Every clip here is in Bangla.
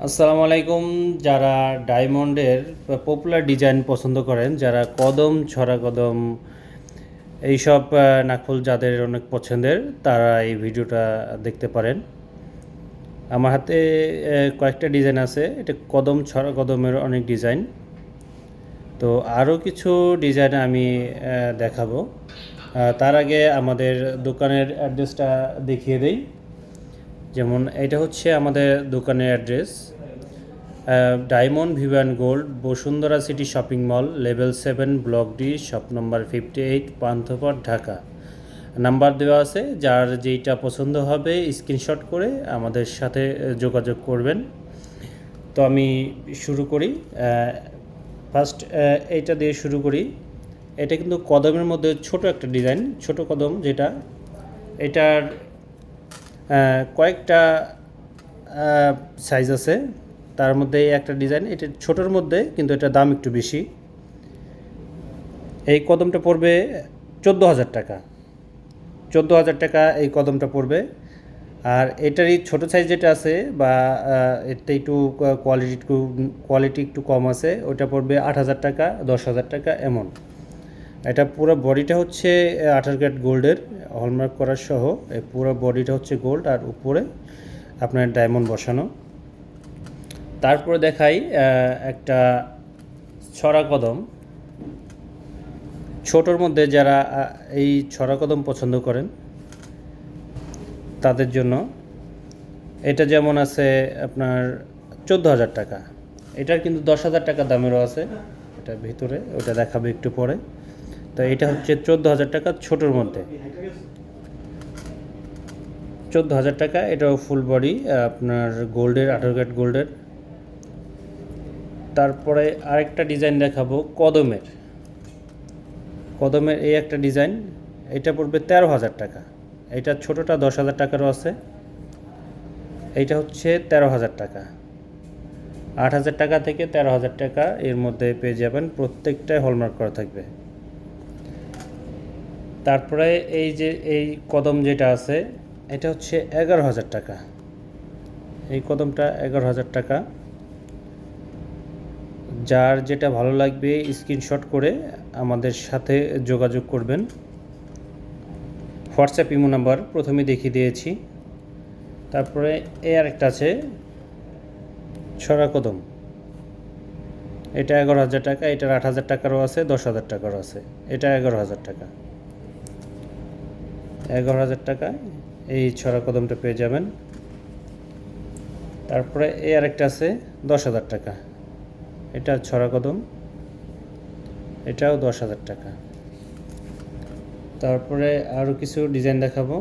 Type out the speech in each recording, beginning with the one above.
আসসালামু আলাইকুম। যারা ডায়মন্ডের পপুলার ডিজাইন পছন্দ করেন, যারা কদম, ছড়া কদম এইসব নাকফুল যাদের অনেক পছন্দের, তারা এই ভিডিওটা দেখতে পারেন। আমার হাতে কয়েকটা ডিজাইন আছে। এটা কদম, ছড়া কদমের অনেক ডিজাইন। তো আরও কিছু ডিজাইন আমি দেখাবো। তার আগে আমাদের দোকানের অ্যাড্রেসটা দেখিয়ে দেই। যেমন এটা হচ্ছে আমাদের দোকানের address, diamond Vivaan gold, Bashundhara city shopping mall, level 7, block D, shop number 58, Panthapath, Dhaka. Number দেওয়া আছে, যার যেইটা পছন্দ হবে স্ক্রিনশট করে আমাদের সাথে যোগাযোগ করবেন। তো আমি শুরু করি। ফার্স্ট এইটা দিয়ে শুরু করি। এটা কিন্তু কদমের মধ্যে ছোট একটা ডিজাইন, ছোট কদম, যেটা এটার কয়েকটা সাইজ আছে। তার মধ্যে একটা ডিজাইন, এটা ছোটোর মধ্যে, কিন্তু এটার দাম একটু বেশি। এই কদমটা পড়বে 14,000 টাকা। 14,000 টাকা এই কদমটা পড়বে। আর এটারই ছোটো সাইজ যেটা আছে, বা এতে একটু কোয়ালিটি একটু কম আছে, ওটা পড়বে 8,000 টাকা, 10,000 টাকা এমন। এটা পুরো বডিটা হচ্ছে 18 ক্যারেট গোল্ডের হলমার্ক করার সহ। এই পুরো বডিটা হচ্ছে গোল্ড, আর উপরে আপনার ডায়মন্ড বসানো। তারপরে দেখাই একটা ছড়া কদম। ছোটোর মধ্যে যারা এই ছড়া কদম পছন্দ করেন তাদের জন্য এটা যেমন আছে আপনার 14,000 টাকা। এটার কিন্তু 10,000 টাকা দামেরও আছে, এটা ভিতরে, ওটা দেখাবে একটু পরে। তো এটা হচ্ছে 14,000 টাকা ছোটোর মধ্যে। 14,000 টাকা। এটাও ফুল বডি আপনার গোল্ডের, 18 ক্যারেট গোল্ডের। তারপরে আরেকটা ডিজাইন দেখাবো কদমের। কদমের এই একটা ডিজাইন, এটা পড়বে 13,000 টাকা। এটা ছোটোটা 10,000 টাকারও আছে। এইটা হচ্ছে 13,000 টাকা। 8,000 টাকা থেকে 13,000 টাকা এর মধ্যে পেয়ে যাবেন, প্রত্যেকটাই হলমার্ক করা থাকবে। তারপরে এই যে এই কদম যেটা আছে, এটা হচ্ছে 11,000 টাকা। এই কদমটা 11,000 টাকা। যার যেটা ভালো লাগবে স্ক্রিনশট করে আমাদের সাথে যোগাযোগ করবেন। হোয়াটসঅ্যাপ ইমো নাম্বার প্রথমে দেখিয়ে দিয়েছি। তারপরে এই আরেকটা আছে ছড়া কদম, এটা 11,000 টাকা। এটার 8,000 টাকারও আছে, 10,000 টাকারও আছে। এটা 11,000 টাকা। 11,000 টাকা এই ছড়া কদমটা পেয়ে যাবেন। তারপরে এই আরেকটা আছে 10,000 টাকা। এটা ছড়া কদম, এটাও 10,000 টাকা। তারপরে আরও কিছু ডিজাইন দেখাবো।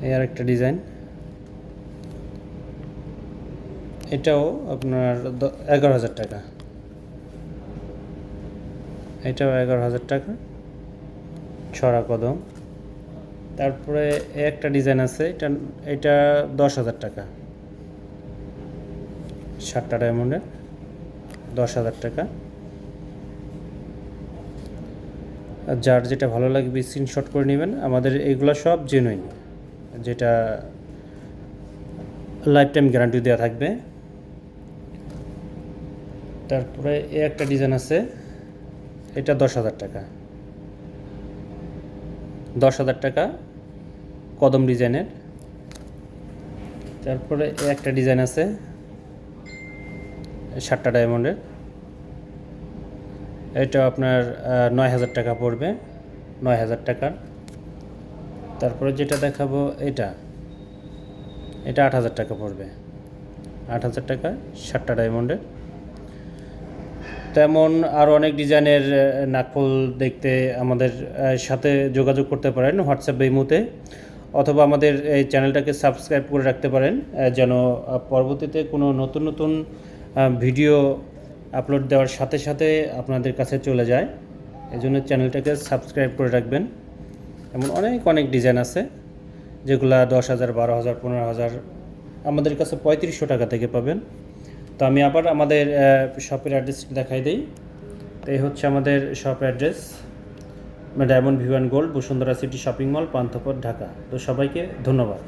এই আরেকটা ডিজাইন, এটাও আপনার 11,000 টাকা। এটাও 11,000 টাকা, ছড়া কদম। তারপরে একটা ডিজাইন আছে, এটা 10,000 টাকা। 7টা ডায়মন্ডের, 10,000 টাকা। যার যেটা ভালো লাগবে স্ক্রিনশট করে নেবেন। আমাদের এইগুলো সব জেনুইন, যেটা লাইফ টাইম গ্যারান্টি দেওয়া থাকবে। তারপরে একটা ডিজাইন আছে, এটা 10,000 টাকা। 10,000 টাকা কদম ডিজাইনের। তারপরে একটা ডিজাইন আছে 7টা ডায়মন্ডের, এটা আপনার 9,000 টাকা পড়বে, 9,000 টাকার। তারপরে যেটা দেখাবো এটা 8,000 টাকা পড়বে, 8,000 টাকা, 7টা ডায়মন্ডের। তেমন আরও অনেক ডিজাইনের নাকফুল দেখতে আমাদের সাথে যোগাযোগ করতে পারেন হোয়াটসঅ্যাপ ইমোতে, অথবা আমাদের এই চ্যানেলটাকে সাবস্ক্রাইব করে রাখতে পারেন, যেন পরবর্তীতে কোনো নতুন নতুন ভিডিও আপলোড দেওয়ার সাথে সাথে আপনাদের কাছে চলে যায়। এই জন্য চ্যানেলটাকে সাবস্ক্রাইব করে রাখবেন। এমন অনেক অনেক ডিজাইন আছে যেগুলা 10,000, 12,000, 15,000, আমাদের কাছে 3500 টাকা থেকে পাবেন। তো আমি আবার আমাদের শপের অ্যাড্রেস দেখাই দিই। তো এই হচ্ছে আমাদের shop address, diamond Vivaan gold, Bashundhara city shopping mall, Panthapath, Dhaka. তো সবাইকে ধন্যবাদ।